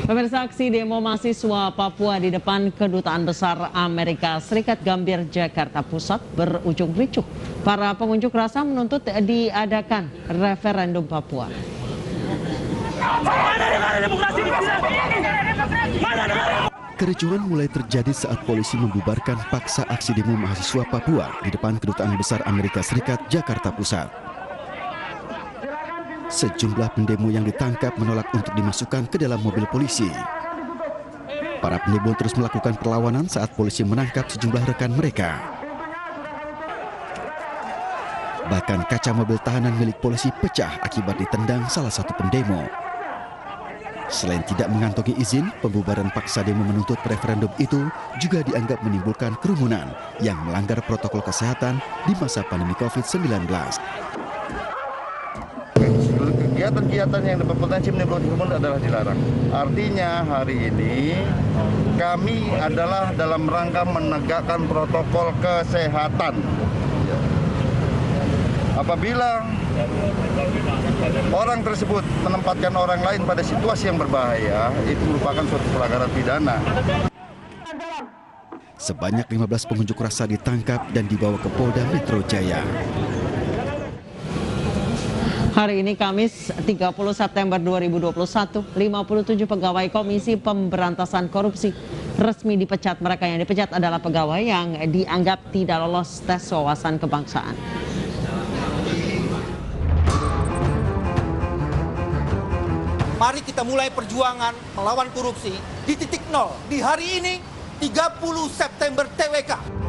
Pemirsa, aksi demo mahasiswa Papua di depan Kedutaan Besar Amerika Serikat Gambir, Jakarta Pusat berujung ricuh. Para pengunjuk rasa menuntut diadakan referendum Papua. Kericuhan mulai terjadi saat polisi membubarkan paksa aksi demo mahasiswa Papua di depan Kedutaan Besar Amerika Serikat, Jakarta Pusat. Sejumlah pendemo yang ditangkap menolak untuk dimasukkan ke dalam mobil polisi. Para pendemo terus melakukan perlawanan saat polisi menangkap sejumlah rekan mereka. Bahkan kaca mobil tahanan milik polisi pecah akibat ditendang salah satu pendemo. Selain tidak mengantongi izin, pembubaran paksa demo menuntut referendum itu juga dianggap menimbulkan kerumunan yang melanggar protokol kesehatan di masa pandemi COVID-19. Kegiatan-kegiatan yang berpotensi menimbulkan kerumunan adalah dilarang. Artinya hari ini kami adalah dalam rangka menegakkan protokol kesehatan. Apabila orang tersebut menempatkan orang lain pada situasi yang berbahaya, itu merupakan suatu pelanggaran pidana. Sebanyak 15 pengunjuk rasa ditangkap dan dibawa ke Polda Metro Jaya. Hari ini Kamis 30 September 2021, 57 pegawai Komisi Pemberantasan Korupsi resmi dipecat. Mereka yang dipecat adalah pegawai yang dianggap tidak lolos tes wawasan kebangsaan. Mari kita mulai perjuangan melawan korupsi di titik nol. Di hari ini 30 September TWK.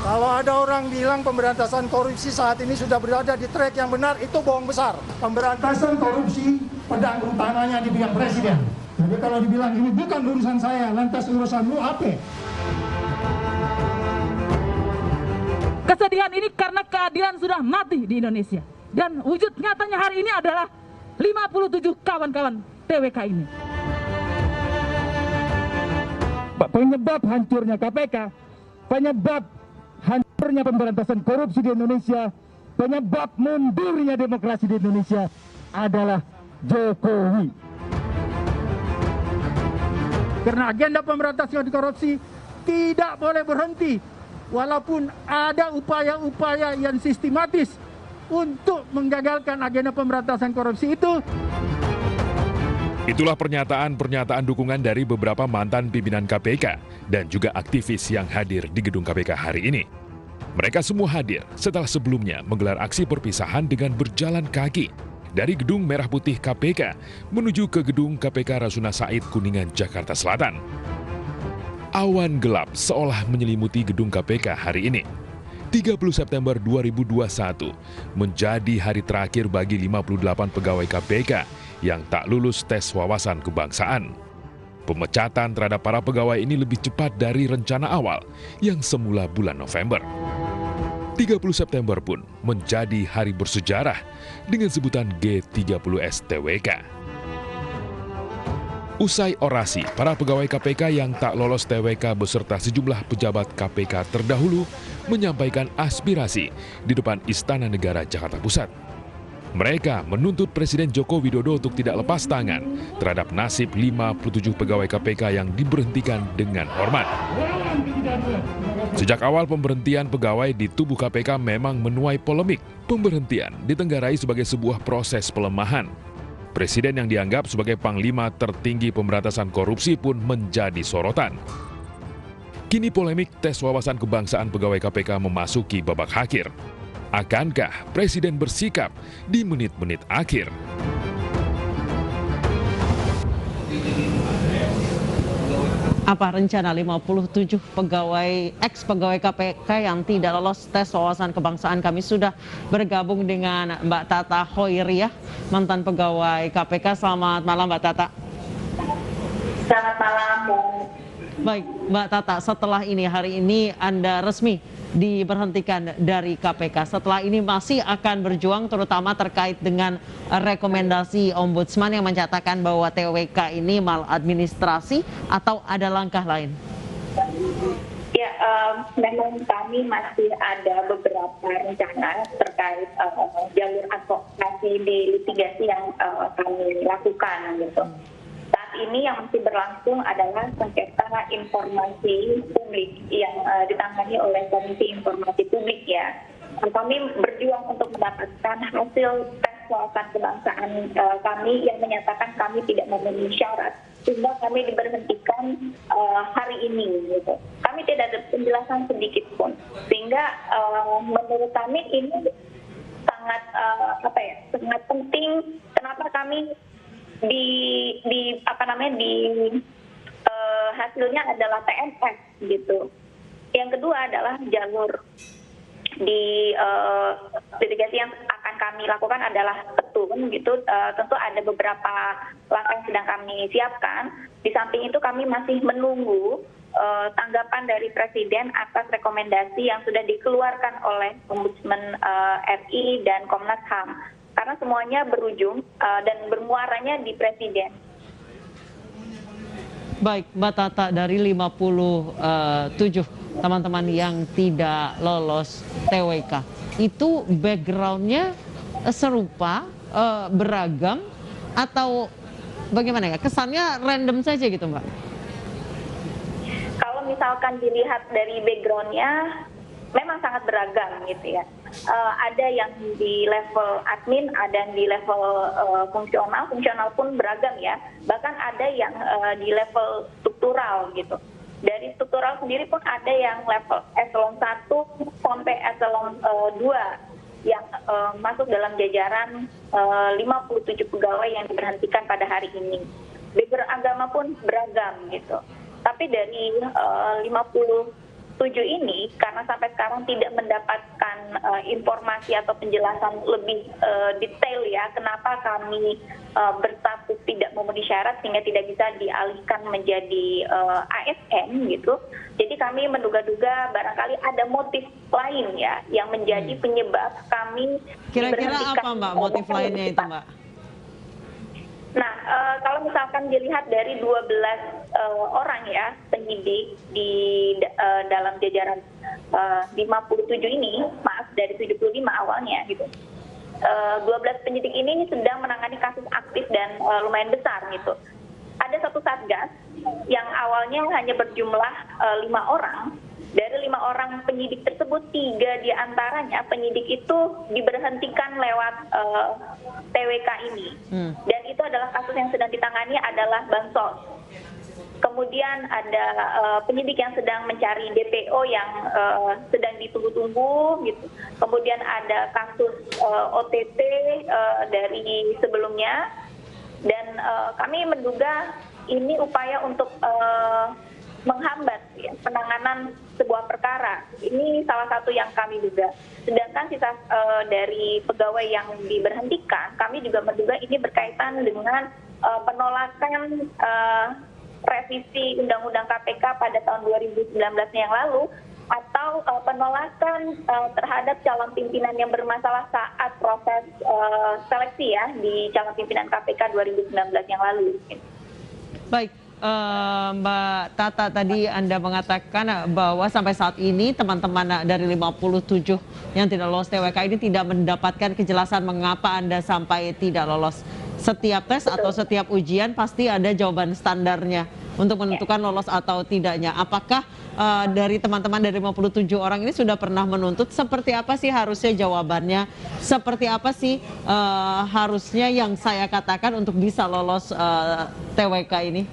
Kalau ada orang bilang pemberantasan korupsi saat ini sudah berada di track yang benar, itu bohong besar. Pemberantasan korupsi pedang utamanya di pihak presiden. Jadi kalau dibilang ini bukan urusan saya, lantas urusan lu apa? Kesedihan ini karena keadilan sudah mati di Indonesia. Dan wujud nyatanya hari ini adalah 57 kawan-kawan TWK ini. Penyebab hancurnya KPK, penyebab hancurnya pemberantasan korupsi di Indonesia, penyebab mundurnya demokrasi di Indonesia adalah Jokowi. Karena agenda pemberantasan korupsi tidak boleh berhenti, walaupun ada upaya-upaya yang sistematis untuk menggagalkan agenda pemberantasan korupsi itu. Itulah pernyataan dukungan dari beberapa mantan pimpinan KPK dan juga aktivis yang hadir di gedung KPK hari ini. Mereka semua hadir setelah sebelumnya menggelar aksi perpisahan dengan berjalan kaki dari gedung Merah Putih KPK menuju ke gedung KPK Rasuna Said, Kuningan, Jakarta Selatan. Awan gelap seolah menyelimuti gedung KPK hari ini. 30 September 2021 menjadi hari terakhir bagi 58 pegawai KPK yang tak lulus tes wawasan kebangsaan. Pemecatan terhadap para pegawai ini lebih cepat dari rencana awal yang semula bulan November. 30 September pun menjadi hari bersejarah dengan sebutan G30S TWK. Usai orasi, para pegawai KPK yang tak lolos TWK beserta sejumlah pejabat KPK terdahulu menyampaikan aspirasi di depan Istana Negara Jakarta Pusat. Mereka menuntut Presiden Joko Widodo untuk tidak lepas tangan terhadap nasib 57 pegawai KPK yang diberhentikan dengan hormat. Sejak awal pemberhentian pegawai di tubuh KPK memang menuai polemik. Pemberhentian ditenggarai sebagai sebuah proses pelemahan. Presiden yang dianggap sebagai panglima tertinggi pemberantasan korupsi pun menjadi sorotan. Kini polemik tes wawasan kebangsaan pegawai KPK memasuki babak akhir. Akankah Presiden bersikap di menit-menit akhir? Apa rencana 57 ex-pegawai KPK yang tidak lolos tes wawasan kebangsaan? Kami sudah bergabung dengan Mbak Tata Hoiriah, mantan pegawai KPK. Selamat malam, Mbak Tata. Selamat malam, Bu. Baik, Mbak Tata, setelah ini, hari ini Anda resmi diberhentikan dari KPK. Setelah ini masih akan berjuang terutama terkait dengan rekomendasi Ombudsman yang menyatakan bahwa TWK ini maladministrasi atau ada langkah lain? Ya, memang kami masih ada beberapa rencana terkait terkait jalur advokasi di litigasi yang kami lakukan gitu. Saat ini yang masih berlangsung adalah sengketa informasi publik yang ditangani oleh Komisi Informasi Publik ya. Kami berjuang untuk mendapatkan hasil tes wawasan kebangsaan kami yang menyatakan kami tidak memenuhi syarat, sehingga kami diberhentikan hari ini. Gitu. Kami tidak ada penjelasan sedikit pun, sehingga menurut kami ini sangat sangat penting. Kenapa kami hasilnya adalah TNS gitu. Yang kedua adalah jalur di litigasi yang akan kami lakukan adalah petun gitu. Tentu ada beberapa langkah yang sedang kami siapkan. Di samping itu kami masih menunggu tanggapan dari Presiden atas rekomendasi yang sudah dikeluarkan oleh Ombudsman RI dan Komnas HAM. Karena semuanya berujung dan bermuaranya di Presiden. Baik, Mbak Tata, dari 57 teman-teman yang tidak lolos TWK, itu background-nya serupa, beragam, atau bagaimana ya? Kesannya random saja gitu, Mbak? Kalau misalkan dilihat dari background-nya, memang sangat beragam gitu ya. Ada yang di level admin, ada yang di level fungsional pun beragam ya. Bahkan ada yang di level struktural gitu. Dari struktural sendiri pun ada yang level eselon 1 sampai eselon 2 yang masuk dalam jajaran 57 pegawai yang diberhentikan pada hari ini. Background agama pun beragam gitu. Tapi dari 57 ini, karena sampai sekarang tidak mendapatkan informasi atau penjelasan lebih detail ya, kenapa kami berstatus tidak memenuhi syarat sehingga tidak bisa dialihkan menjadi ASN gitu. Jadi kami menduga-duga barangkali ada motif lain ya yang menjadi penyebab kami Kira-kira apa, Mbak, motif lainnya itu, Mbak? Nah, kalau misalkan dilihat dari 12 orang ya penyidik di dalam jajaran 57 ini, maaf dari 75 awalnya gitu. 12 penyidik ini sedang menangani kasus aktif dan lumayan besar gitu. Ada satu satgas yang awalnya hanya berjumlah 5 orang. Dari 5 orang penyidik tersebut, 3 diantaranya penyidik itu diberhentikan lewat TWK ini. Dan itu adalah kasus yang sedang ditangani adalah bansos. Kemudian ada penyidik yang sedang mencari DPO yang sedang ditunggu-tunggu gitu. Kemudian ada kasus OTT dari sebelumnya. Dan kami menduga ini upaya untuk menghambat ya, penanganan sebuah perkara. Ini salah satu yang kami duga. Sedangkan sisa dari pegawai yang diberhentikan, kami juga menduga ini berkaitan dengan penolakan revisi Undang-Undang KPK pada tahun 2019 yang lalu, atau penolakan terhadap calon pimpinan yang bermasalah saat proses seleksi ya di calon pimpinan KPK 2019 yang lalu. Baik. Mbak Tata, tadi Anda mengatakan bahwa sampai saat ini teman-teman dari 57 yang tidak lolos TWK ini tidak mendapatkan kejelasan mengapa Anda sampai tidak lolos. Setiap tes atau setiap ujian pasti ada jawaban standarnya untuk menentukan lolos atau tidaknya. Apakah dari teman-teman dari 57 orang ini sudah pernah menuntut seperti apa sih harusnya jawabannya? Seperti apa sih harusnya yang saya katakan untuk bisa lolos TWK ini?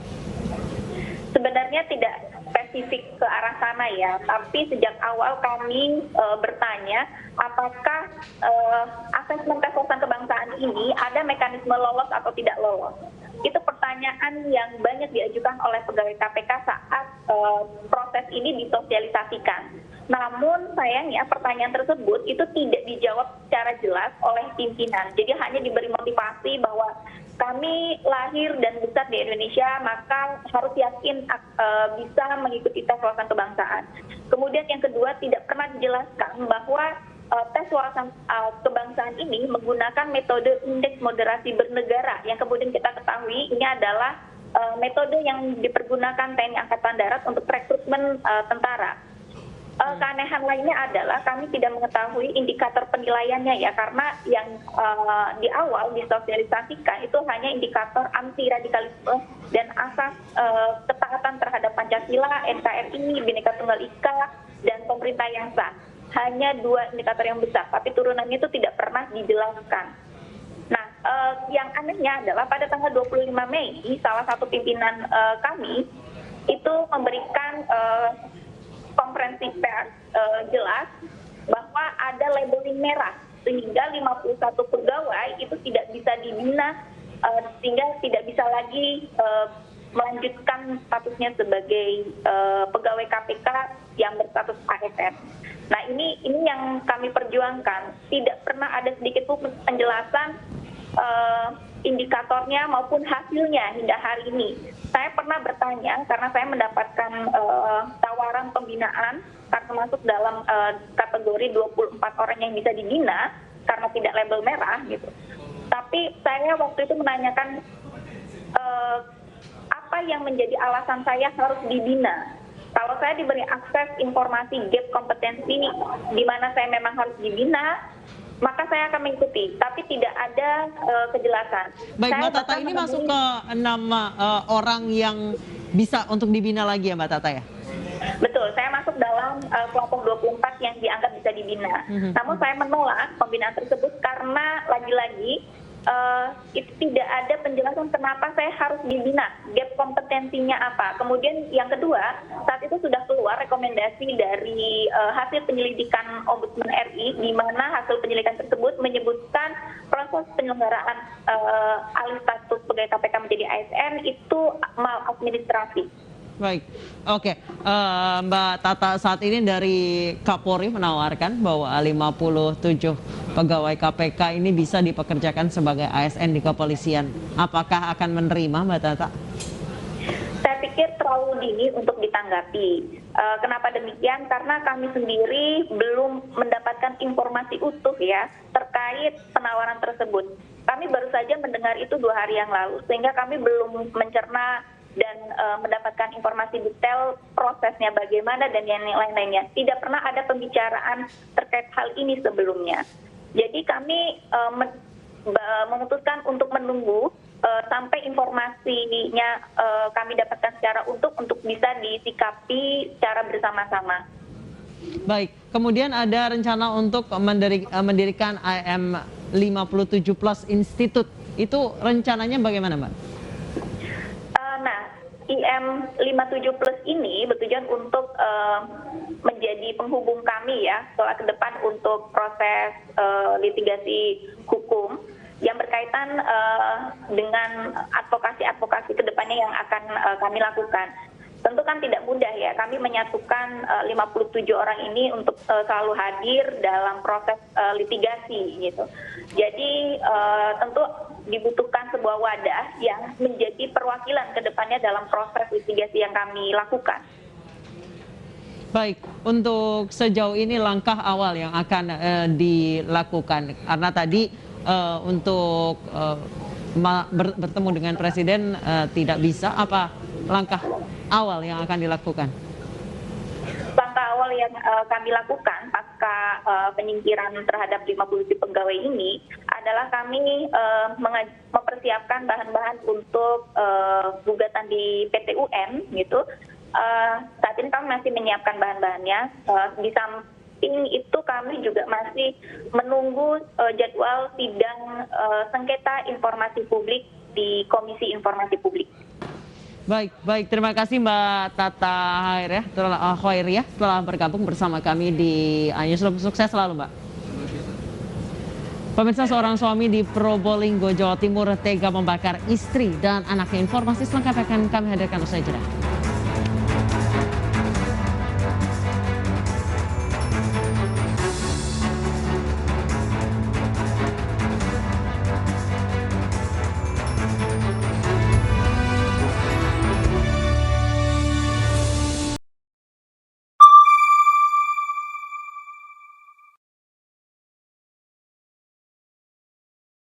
Sebenarnya tidak spesifik ke arah sana ya, tapi sejak awal kami bertanya apakah asesmen tes wawasan kebangsaan ini ada mekanisme lolos atau tidak lolos. Itu pertanyaan yang banyak diajukan oleh pegawai KPK saat proses ini disosialisasikan. Namun sayangnya pertanyaan tersebut itu tidak dijawab secara jelas oleh pimpinan. Jadi hanya diberi motivasi bahwa kami lahir dan besar di Indonesia, maka harus yakin bisa mengikuti tes wawasan kebangsaan. Kemudian yang kedua, tidak pernah dijelaskan bahwa tes wawasan kebangsaan ini menggunakan metode indeks moderasi bernegara yang kemudian kita ketahui ini adalah metode yang dipergunakan TNI Angkatan Darat untuk rekrutmen tentara. Keanehan lainnya adalah kami tidak mengetahui indikator penilaiannya ya, karena yang di awal disosialisasikan itu hanya indikator anti radikalisme dan asas ketaatan terhadap Pancasila, NKRI, Bhinneka Tunggal Ika, dan pemerintah yang sah. Hanya 2 indikator yang besar, tapi turunannya itu tidak pernah dijelaskan. Nah, yang anehnya adalah pada tanggal 25 Mei, salah satu pimpinan kami itu memberikan konferensi pers jelas bahwa ada labeling merah sehingga 51 pegawai itu tidak bisa dibina, sehingga tidak bisa lagi melanjutkan statusnya sebagai pegawai KPK yang berstatus ASN. Nah, ini yang kami perjuangkan. Tidak pernah ada sedikit pun penjelasan indikatornya maupun hasilnya hingga hari ini. Saya pernah bertanya karena saya mendapatkan tawaran pembinaan karena masuk dalam kategori 24 orang yang bisa dibina karena tidak label merah gitu. Tapi saya waktu itu menanyakan apa yang menjadi alasan saya harus dibina. Kalau saya diberi akses informasi gap kompetensi di mana saya memang harus dibina, maka saya akan mengikuti, tapi tidak ada kejelasan. Baik, Mbak Tata, ini masuk ke 6 orang yang bisa untuk dibina lagi ya, Mbak Tata ya? Betul, saya masuk dalam kelompok 24 yang dianggap bisa dibina. Namun saya menolak pembinaan tersebut karena lagi-lagi itu tidak ada penjelasan kenapa saya harus dibina, gap kompetensinya apa. Kemudian yang kedua, saat itu sudah keluar rekomendasi dari hasil penyelidikan Ombudsman RI, di mana hasil penyelidikan tersebut menyebutkan proses penyelenggaraan alih status pegawai KPK menjadi ASN itu maladministrasi. Baik, oke. Mbak Tata, saat ini dari Kapolri menawarkan bahwa 57 pegawai KPK ini bisa dipekerjakan sebagai ASN di kepolisian. Apakah akan menerima, Mbak Tata? Saya pikir terlalu dini untuk ditanggapi. Kenapa demikian? Karena kami sendiri belum mendapatkan informasi utuh ya terkait penawaran tersebut. Kami baru saja mendengar itu 2 hari yang lalu, sehingga kami belum mencerna dan mendapatkan informasi detail prosesnya bagaimana dan yang lain-lainnya. Tidak pernah ada pembicaraan terkait hal ini sebelumnya. Jadi kami memutuskan untuk menunggu sampai informasinya kami dapatkan secara utuh untuk bisa disikapi secara bersama-sama. Baik, kemudian ada rencana untuk mendirikan IM 57 Plus Institute. Itu rencananya bagaimana, Mbak? IM 57 Plus ini bertujuan untuk menjadi penghubung kami ya setelah ke depan untuk proses litigasi hukum yang berkaitan dengan advokasi-advokasi ke depannya yang akan kami lakukan. Tentu kan tidak mudah ya, kami menyatukan 57 orang ini untuk selalu hadir dalam proses litigasi gitu. Jadi tentu dibutuhkan sebuah wadah yang menjadi perwakilan ke depannya dalam proses litigasi yang kami lakukan. Baik, untuk sejauh ini langkah awal yang akan dilakukan, karena tadi untuk bertemu dengan Presiden tidak bisa, apa langkah awal yang akan dilakukan? Langkah awal yang kami lakukan pasca penyingkiran terhadap 50 pegawai ini adalah kami mempersiapkan bahan-bahan untuk gugatan di PT UN gitu. Saat ini kami masih menyiapkan bahan-bahannya. Di samping itu kami juga masih menunggu jadwal sidang sengketa informasi publik di Komisi Informasi Publik. Baik, terima kasih Mbak Tata Khairiyah telah bergabung bersama kami di iNewsroom. Sukses selalu, Mbak. Pemirsa, seorang suami di Probolinggo, Jawa Timur tega membakar istri dan anaknya. Informasi selengkapnya akan kami hadirkan usai jeda.